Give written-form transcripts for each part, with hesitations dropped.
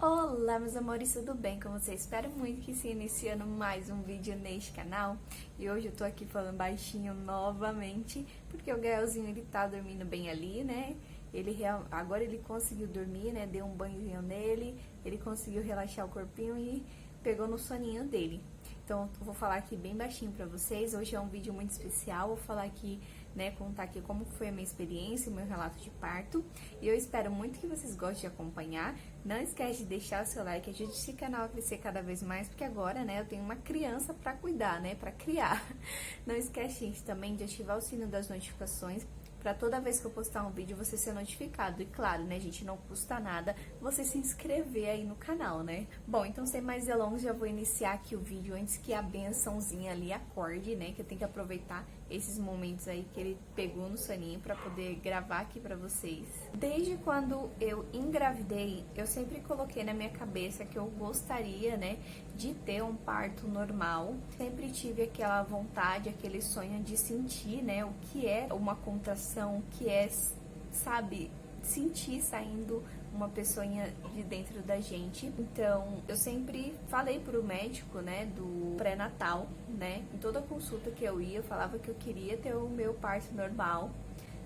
Olá, meus amores, tudo bem com vocês? Espero muito que se iniciando mais um vídeo neste canal. E hoje eu tô aqui falando baixinho novamente, porque o Gaelzinho, ele tá dormindo bem ali, né? Agora ele conseguiu dormir, né? Deu um banhozinho nele, ele conseguiu relaxar o corpinho e pegou no soninho dele. Então, eu vou falar aqui bem baixinho pra vocês. Hoje é um vídeo muito especial, vou falar aqui, né, contar aqui como foi a minha experiência, o meu relato de parto. E eu espero muito que vocês gostem de acompanhar. Não esquece de deixar o seu like, ajude esse canal a crescer cada vez mais, porque agora, né, eu tenho uma criança pra cuidar, né, pra criar. Não esquece, gente, também de ativar o sino das notificações, pra toda vez que eu postar um vídeo você ser notificado. E claro, né, gente, não custa nada você se inscrever aí no canal, né? Bom, então sem mais delongas, já vou iniciar aqui o vídeo antes que a bençãozinha ali acorde, né? Que eu tenho que aproveitar esses momentos aí que ele pegou no soninho pra poder gravar aqui pra vocês. Desde quando eu engravidei, eu sempre coloquei na minha cabeça que eu gostaria, né, de ter um parto normal. Sempre tive aquela vontade, aquele sonho de sentir, né, o que é uma contração, o que é, sabe, sentir saindo uma pessoinha de dentro da gente. Então, eu sempre falei pro médico, né, do pré-natal, né, em toda consulta que eu ia, eu falava que eu queria ter o meu parto normal.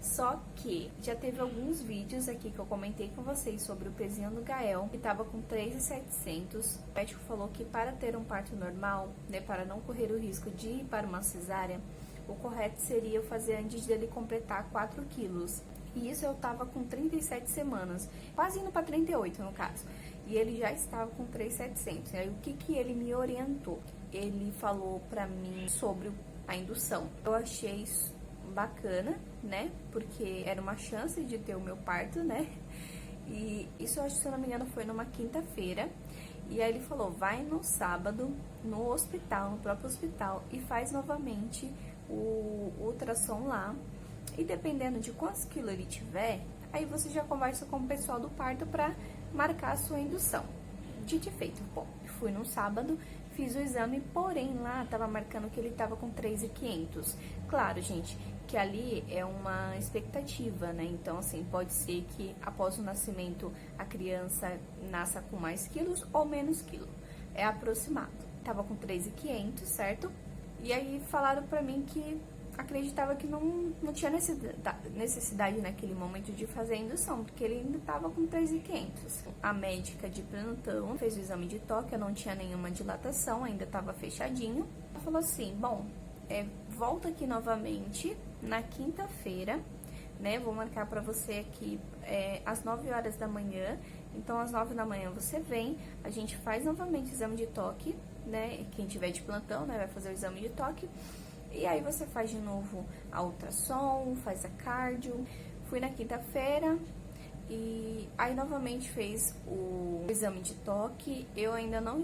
Só que já teve alguns vídeos aqui que eu comentei com vocês sobre o pezinho do Gael, que tava com 3.700. O médico falou que para ter um parto normal, né, para não correr o risco de ir para uma cesárea, o correto seria eu fazer antes dele completar 4 quilos. E isso eu tava com 37 semanas, quase indo para 38 no caso. E ele já estava com 3.700. E aí o que ele me orientou? Ele falou pra mim sobre a indução. Eu achei isso bacana, né? Porque era uma chance de ter o meu parto, né? E isso, eu acho, se eu não me engano, foi numa quinta-feira. E aí ele falou, vai no sábado, no hospital, no próprio hospital, e faz novamente o ultrassom lá. E dependendo de quantos quilos ele tiver, aí você já conversa com o pessoal do parto pra marcar a sua indução. Dito e feito. Bom, fui no sábado, fiz o exame, porém lá tava marcando que ele tava com 3.500. Claro, gente, que ali é uma expectativa, né? Então, assim, pode ser que após o nascimento a criança nasça com mais quilos ou menos quilos. É aproximado. Tava com 3.500, certo? E aí falaram pra mim que acreditava que não tinha necessidade naquele momento de fazer a indução, porque ele ainda estava com 3.500. A médica de plantão fez o exame de toque, eu não tinha nenhuma dilatação, ainda estava fechadinho. Ela falou assim, bom, volta aqui novamente na quinta-feira, né, vou marcar para você aqui às 9 horas da manhã, então às 9 da manhã você vem, a gente faz novamente o exame de toque, né, quem tiver de plantão, né, vai fazer o exame de toque. E aí você faz de novo a ultrassom, faz a cardio. Fui na quinta-feira e aí novamente fez o exame de toque. Eu ainda não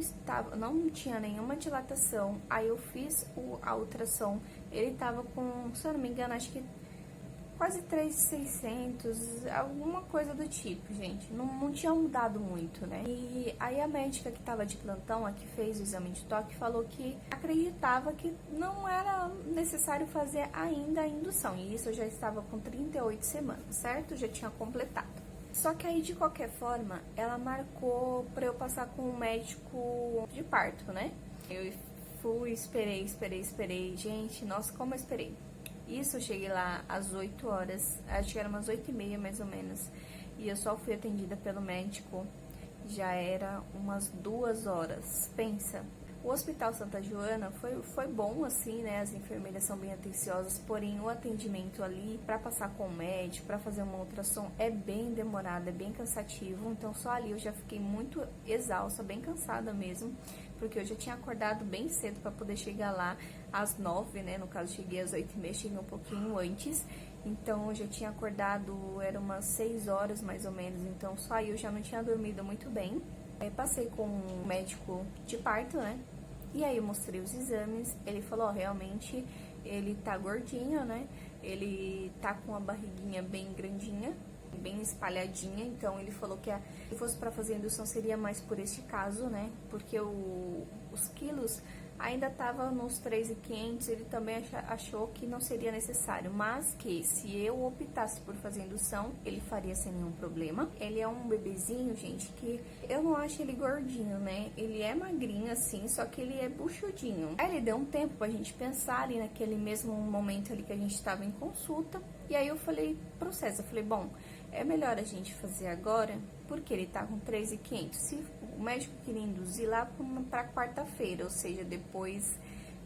tinha nenhuma dilatação. Aí eu fiz a ultrassom. Ele tava com, se eu não me engano, acho que quase 3.600, alguma coisa do tipo, gente. Não tinha mudado muito, né? E aí a médica que tava de plantão, a que fez o exame de toque, falou que acreditava que não era necessário fazer ainda a indução. E isso eu já estava com 38 semanas, certo? Já tinha completado. Só que aí, de qualquer forma, ela marcou pra eu passar com o médico de parto, né? Eu fui, esperei. Gente, nossa, como eu esperei. Isso, eu cheguei lá às 8 horas, acho que era umas 8h30 mais ou menos, e eu só fui atendida pelo médico, já era umas 2 horas, pensa. O Hospital Santa Joana foi bom, assim, né, as enfermeiras são bem atenciosas, porém o atendimento ali, pra passar com o médico, pra fazer uma ultrassom, é bem demorado, é bem cansativo, então só ali eu já fiquei muito exausta, bem cansada mesmo, porque eu já tinha acordado bem cedo para poder chegar lá às 9, né? No caso, cheguei às 8h30, cheguei um pouquinho antes. Então, eu já tinha acordado, era umas 6 horas mais ou menos. Então, só aí eu já não tinha dormido muito bem. Aí, passei com o médico de parto, né? E aí, eu mostrei os exames. Ele falou, ó, realmente, ele tá gordinho, né? Ele tá com a barriguinha bem grandinha, bem espalhadinha, então ele falou que se fosse para fazer indução seria mais por este caso, né? Porque os quilos ainda tava nos 3.500, ele também achou que não seria necessário, mas que se eu optasse por fazer indução, ele faria sem nenhum problema. Ele é um bebezinho, gente, que eu não acho ele gordinho, né? Ele é magrinho assim, só que ele é buchudinho. Aí ele deu um tempo pra gente pensar ali naquele mesmo momento ali que a gente tava em consulta, e aí eu falei pro César, falei, bom, é melhor a gente fazer agora, porque ele tá com 3.500. Se o médico queria induzir lá pra quarta-feira, ou seja, depois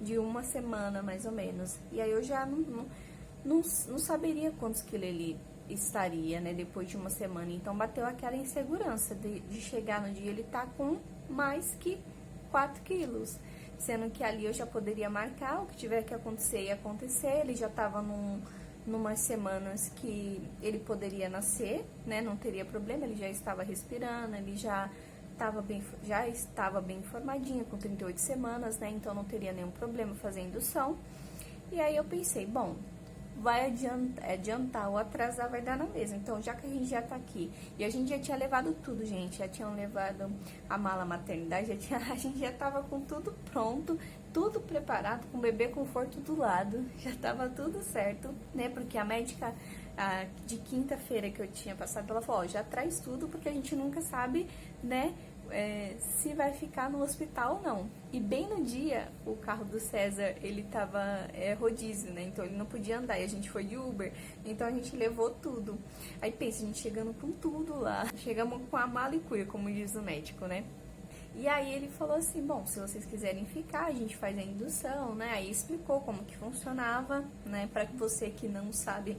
de uma semana mais ou menos. E aí eu já não saberia quantos quilos ele estaria, né, depois de uma semana. Então bateu aquela insegurança de chegar no dia ele tá com mais que 4 quilos. Sendo que ali eu já poderia marcar, o que tiver que acontecer ia acontecer, ele já tava numas semanas que ele poderia nascer, né, não teria problema, ele já estava respirando, ele já estava bem formadinho, com 38 semanas, né, então não teria nenhum problema fazer indução. E aí eu pensei, bom, vai adiantar ou atrasar, vai dar na mesma. Então, já que a gente já tá aqui, e a gente já tinha levado tudo, gente, já tinham levado a mala maternidade, a gente já tava com tudo pronto, tudo preparado, com o bebê conforto do lado, já tava tudo certo, né, porque a médica de quinta-feira que eu tinha passado, ela falou, ó, já traz tudo, porque a gente nunca sabe, né, se vai ficar no hospital ou não. E bem no dia, o carro do César, ele tava rodízio, né? Então ele não podia andar, e a gente foi de Uber. Então a gente levou tudo. Aí pensa, a gente chegando com tudo lá. Chegamos com a mala e cuia, como diz o médico, né? E aí ele falou assim, bom, se vocês quiserem ficar, a gente faz a indução, né? Aí explicou como que funcionava, né? Pra você que não sabe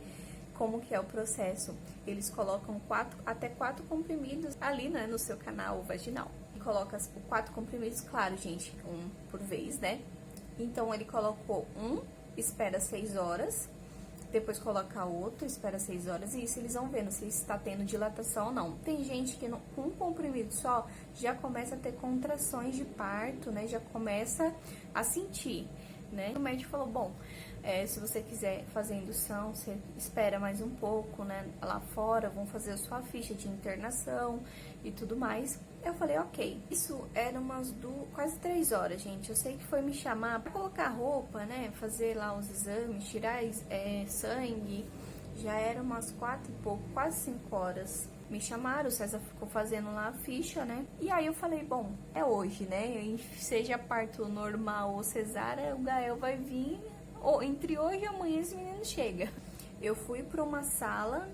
como que é o processo, eles colocam até 4 comprimidos ali, né, no seu canal vaginal. E coloca 4 comprimidos, claro, gente, um por vez, né? Então ele colocou um, espera 6 horas, depois coloca outro, espera 6 horas, e isso eles vão vendo se está tendo dilatação ou não. Tem gente que com um comprimido só já começa a ter contrações de parto, né? Já começa a sentir, né? O médico falou, bom, se você quiser fazer indução, você espera mais um pouco, né? Lá fora, vão fazer a sua ficha de internação e tudo mais. Eu falei, ok. Isso era quase 3 horas, gente. Eu sei que foi me chamar pra colocar roupa, né? Fazer lá os exames, tirar sangue. Já era umas 4 e pouco, quase 5 horas. Me chamaram, o César ficou fazendo lá a ficha, né? E aí eu falei, bom, é hoje, né? Seja parto normal ou cesárea, o Gael vai vir... entre hoje e amanhã esse menino chega. Eu fui para uma sala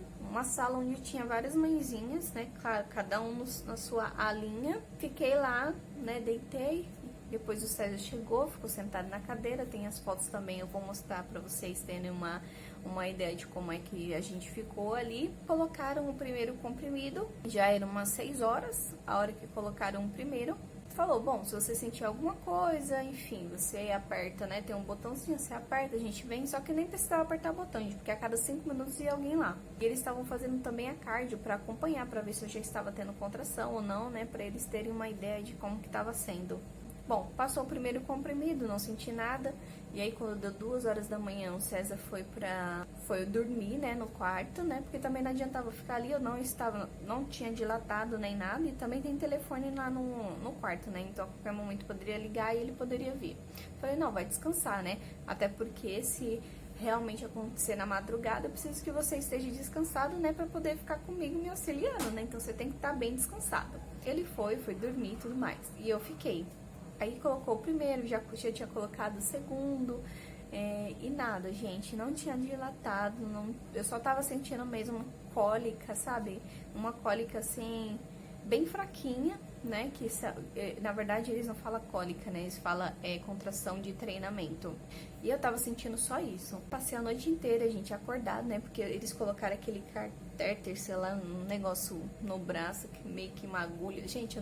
onde tinha várias mãezinhas, né? Cada um na sua alinha. Fiquei lá, né? Deitei. Depois o César chegou, ficou sentado na cadeira. Tem as fotos também, eu vou mostrar para vocês terem uma ideia de como é que a gente ficou ali. Colocaram o primeiro comprimido. Já eram umas 6 horas, a hora que colocaram o primeiro. Falou, bom, se você sentir alguma coisa, enfim, você aperta, né, tem um botãozinho, você aperta, a gente vem, só que nem precisava apertar o botão, gente, porque a cada 5 minutos ia alguém lá. E eles estavam fazendo também a cardio pra acompanhar, pra ver se eu já estava tendo contração ou não, né, pra eles terem uma ideia de como que tava sendo. Bom, passou o primeiro comprimido, não senti nada, e aí quando deu 2 horas da manhã, o César foi dormir, né, no quarto, né, porque também não adiantava ficar ali, eu não tinha dilatado nem nada, e também tem telefone lá no quarto, né, então a qualquer momento poderia ligar e ele poderia vir. Falei, não, vai descansar, né, até porque se realmente acontecer na madrugada, eu preciso que você esteja descansado, né, pra poder ficar comigo me auxiliando, né, então você tem que estar bem descansado. Ele foi dormir e tudo mais, e eu fiquei. Aí colocou o primeiro, já tinha colocado o segundo, e nada, gente, não tinha dilatado, eu só tava sentindo mesmo cólica, sabe? Uma cólica, assim, bem fraquinha, né? Que na verdade eles não falam cólica, né? Eles falam contração de treinamento. E eu tava sentindo só isso. Passei a noite inteira, gente, acordada, né? Porque eles colocaram aquele catéter, sei lá, um negócio no braço, meio que uma agulha. Gente,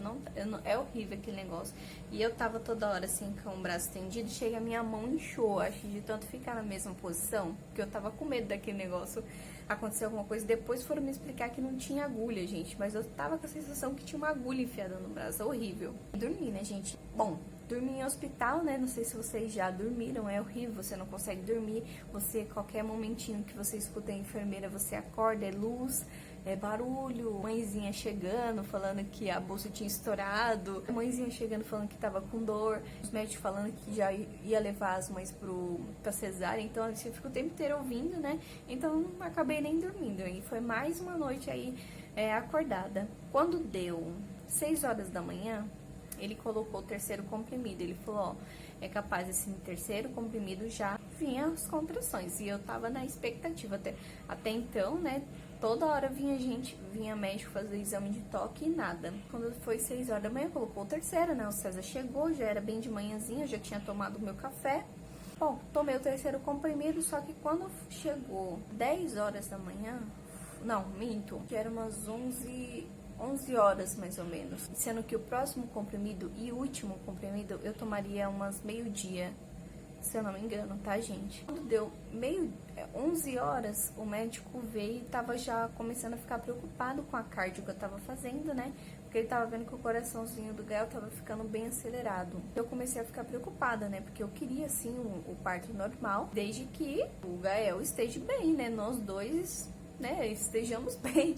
é horrível aquele negócio. E eu tava toda hora assim, com o braço estendido, chega a minha mão inchou, acho, de tanto ficar na mesma posição, porque eu tava com medo daquele negócio acontecer alguma coisa. Depois foram me explicar que não tinha agulha, gente, mas eu tava com a sensação que tinha uma agulha enfiada no braço, horrível. Dormi, né, gente? Bom, dormi em hospital, né? Não sei se vocês já dormiram, é horrível, você não consegue dormir. Você, qualquer momentinho que você escuta a enfermeira, você acorda, é luz, barulho, mãezinha chegando, falando que a bolsa tinha estourado, mãezinha chegando falando que tava com dor, os médicos falando que já ia levar as mães pra cesárea, então assim, eu fico o tempo inteiro ouvindo, né? Então não acabei nem dormindo, e foi mais uma noite aí acordada. Quando deu 6 horas da manhã, ele colocou o terceiro comprimido, ele falou, ó, é capaz esse terceiro comprimido já vinha as contrações, e eu tava na expectativa até então, né? Toda hora vinha médico fazer exame de toque e nada. Quando foi 6 horas da manhã, colocou o terceiro, né? O César chegou, já era bem de manhãzinha, eu já tinha tomado o meu café. Bom, tomei o terceiro comprimido, só que quando chegou 10 horas da manhã, não, minto, já era umas 11 horas mais ou menos. Sendo que o próximo comprimido e o último comprimido eu tomaria umas meio-dia, se eu não me engano, tá, gente? Quando deu 11 horas, o médico veio e tava já começando a ficar preocupado com a cardio que eu tava fazendo, né? Porque ele tava vendo que o coraçãozinho do Gael tava ficando bem acelerado. Eu comecei a ficar preocupada, né? Porque eu queria, sim, o parto normal, desde que o Gael esteja bem, né? Nós dois, né, estejamos bem.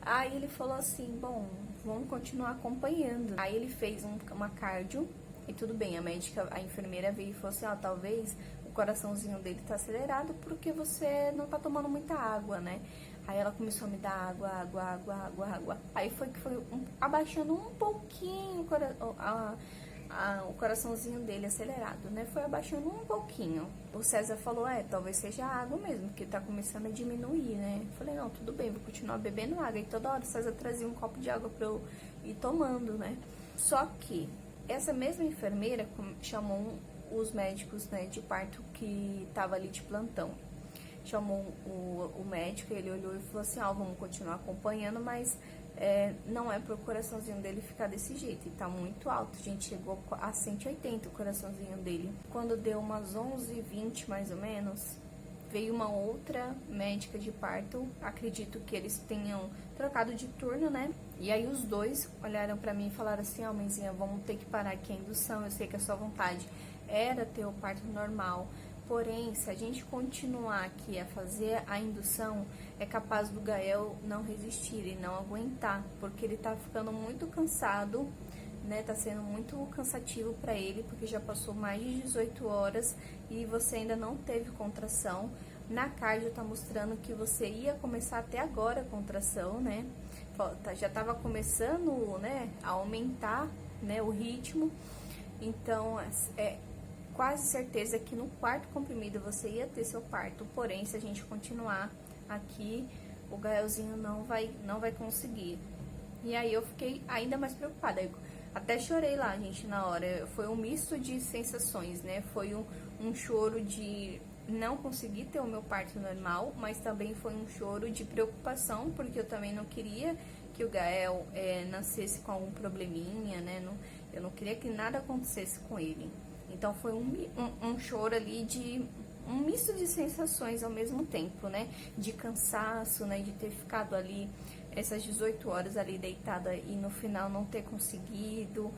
Aí ele falou assim, bom, vamos continuar acompanhando. Aí ele fez uma cardio e tudo bem, a enfermeira veio e falou assim, ó, talvez o coraçãozinho dele tá acelerado porque você não tá tomando muita água, né? Aí ela começou a me dar água. Aí foi abaixando um pouquinho o coraçãozinho dele acelerado, né? Foi abaixando um pouquinho. O César falou, talvez seja água mesmo, porque tá começando a diminuir, né? Eu falei, não, tudo bem, vou continuar bebendo água. E toda hora o César trazia um copo de água pra eu ir tomando, né? Só que essa mesma enfermeira chamou os médicos, né, de parto que tava ali de plantão. Chamou o médico, ele olhou e falou assim, vamos continuar acompanhando, mas não é pro coraçãozinho dele ficar desse jeito, e tá muito alto, a gente chegou a 180 o coraçãozinho dele. Quando deu umas 11h20 mais ou menos, veio uma outra médica de parto, acredito que eles tenham trocado de turno, né? E aí os dois olharam pra mim e falaram assim, mãezinha, vamos ter que parar aqui a indução, eu sei que a sua vontade era ter o parto normal, porém, se a gente continuar aqui a fazer a indução, é capaz do Gael não resistir e não aguentar, porque ele tá ficando muito cansado, né? Tá sendo muito cansativo pra ele, porque já passou mais de 18 horas e você ainda não teve contração. Na cardio tá mostrando que você ia começar até agora a contração, né? Já tava começando, né, a aumentar, né, o ritmo. Então, quase certeza que no quarto comprimido você ia ter seu parto, porém, se a gente continuar aqui, o Gaelzinho não vai conseguir. E aí eu fiquei ainda mais preocupada, eu até chorei lá, gente, na hora. Foi um misto de sensações, né? Foi um choro de não conseguir ter o meu parto normal, mas também foi um choro de preocupação, porque eu também não queria que o Gael nascesse com algum probleminha, né? Eu não queria que nada acontecesse com ele. Então foi um choro ali de um misto de sensações ao mesmo tempo, né? De cansaço, né? De ter ficado ali essas 18 horas ali deitada e no final não ter conseguido.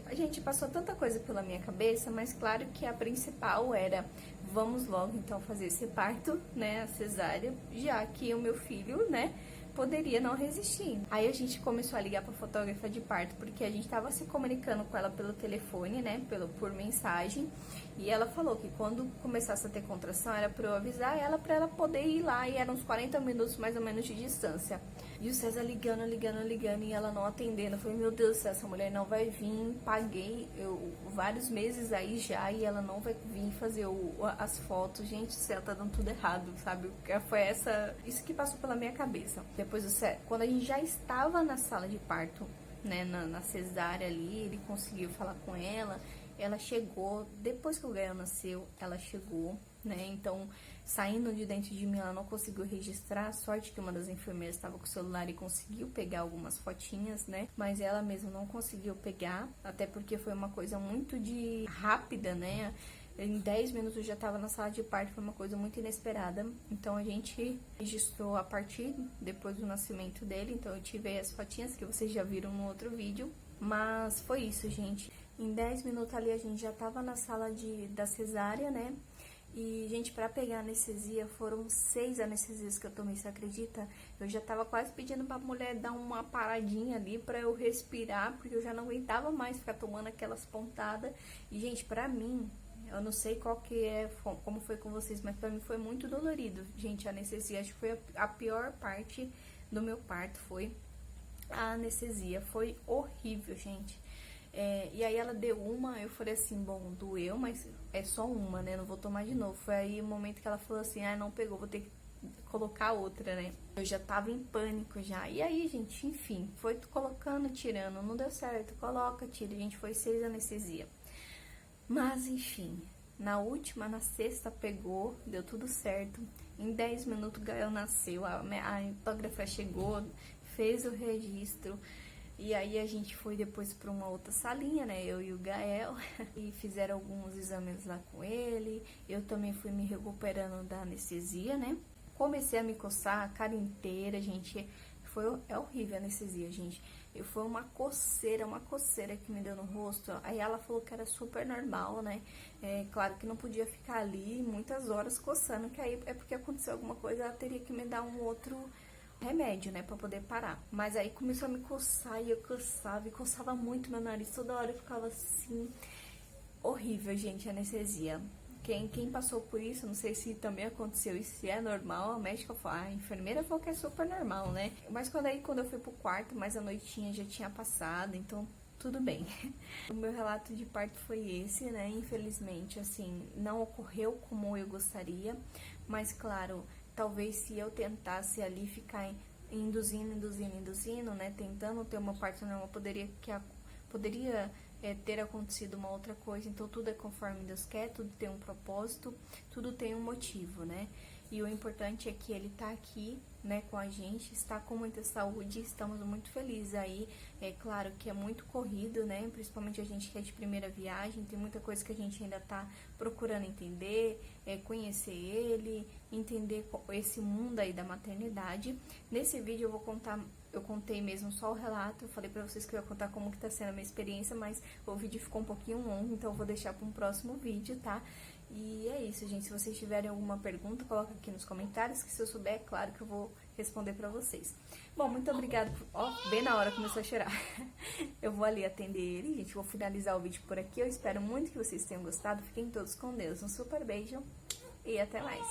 A gente passou tanta coisa pela minha cabeça, mas claro que a principal era, vamos logo então fazer esse parto, né? A cesárea, já que o meu filho, né? Poderia não resistir. Aí a gente começou a ligar para fotógrafa de parto, porque a gente tava se comunicando com ela pelo telefone, né, por mensagem, e ela falou que quando começasse a ter contração era para eu avisar ela para ela poder ir lá, e eram uns 40 minutos mais ou menos de distância. E o César ligando, e ela não atendendo. Eu falei, meu Deus do céu, essa mulher não vai vir, paguei vários meses aí já, e ela não vai vir fazer as fotos. Gente do céu, tá dando tudo errado, sabe? Foi isso que passou pela minha cabeça. Depois, quando a gente já estava na sala de parto, né, na cesárea ali, ele conseguiu falar com ela, ela chegou, depois que o Gael nasceu, ela chegou, né, então, saindo de dentro de mim, ela não conseguiu registrar, sorte que uma das enfermeiras estava com o celular e conseguiu pegar algumas fotinhas, né, mas ela mesma não conseguiu pegar, até porque foi uma coisa muito rápida, né, em 10 minutos eu já estava na sala de parto, foi uma coisa muito inesperada. Então a gente registrou a partir depois do nascimento dele. Então eu tive aí as fotinhas que vocês já viram no outro vídeo. Mas foi isso, gente. Em 10 minutos ali a gente já estava na sala da cesárea, né? E, gente, pra pegar anestesia, foram 6 anestesias que eu tomei, você acredita? Eu já tava quase pedindo pra mulher dar uma paradinha ali pra eu respirar, porque eu já não aguentava mais ficar tomando aquelas pontadas. E, gente, pra mim, eu não sei qual que é, como foi com vocês, mas pra mim foi muito dolorido. Gente, a anestesia, acho que foi a pior parte do meu parto, foi a anestesia. Foi horrível, gente. E aí ela deu uma, eu falei assim, bom, doeu, mas é só uma, né? Não vou tomar de novo. Foi aí o momento que ela falou assim, ah, não pegou, vou ter que colocar outra, né? Eu já tava em pânico já. E aí, gente, enfim, foi colocando, tirando, não deu certo, coloca, tira. Gente, foi 6 anestesia. Mas, enfim, na última, na sexta, pegou, deu tudo certo. Em 10 minutos o Gael nasceu, a autógrafa chegou, fez o registro. E aí a gente foi depois para uma outra salinha, né? Eu e o Gael, e fizeram alguns exames lá com ele. Eu também fui me recuperando da anestesia, né? Comecei a me coçar a cara inteira, gente. É horrível a anestesia, gente. Foi uma coceira que me deu no rosto. Aí ela falou que era super normal, né? Claro que não podia ficar ali muitas horas coçando, que aí é porque aconteceu alguma coisa, ela teria que me dar um outro remédio, né, pra poder parar. Mas aí começou a me coçar e eu coçava, e coçava muito meu nariz, toda hora eu ficava assim, horrível, gente, a anestesia. Quem passou por isso, não sei se também aconteceu e se é normal, a médica falou, a enfermeira falou que é super normal, né? Mas quando eu fui pro quarto, mais a noitinha já tinha passado, então tudo bem. O meu relato de parto foi esse, né? Infelizmente, assim, não ocorreu como eu gostaria, mas claro, talvez se eu tentasse ali ficar induzindo, né? Tentando ter uma parto normal, poderia ter acontecido uma outra coisa. Então tudo é conforme Deus quer, tudo tem um propósito, tudo tem um motivo, né? E o importante é que ele tá aqui, né, com a gente, está com muita saúde, estamos muito felizes aí. É claro que é muito corrido, né, principalmente a gente que é de primeira viagem, tem muita coisa que a gente ainda tá procurando entender, conhecer ele, entender esse mundo aí da maternidade. Nesse vídeo eu contei mesmo só o relato, eu falei pra vocês que eu ia contar como que tá sendo a minha experiência, mas o vídeo ficou um pouquinho longo, então eu vou deixar para um próximo vídeo, tá? E é isso, gente. Se vocês tiverem alguma pergunta, coloca aqui nos comentários, que se eu souber, é claro que eu vou responder pra vocês. Bom, muito obrigada. Ó, bem na hora começou a chorar. Eu vou ali atender ele, gente. Vou finalizar o vídeo por aqui. Eu espero muito que vocês tenham gostado. Fiquem todos com Deus. Um super beijo e até mais.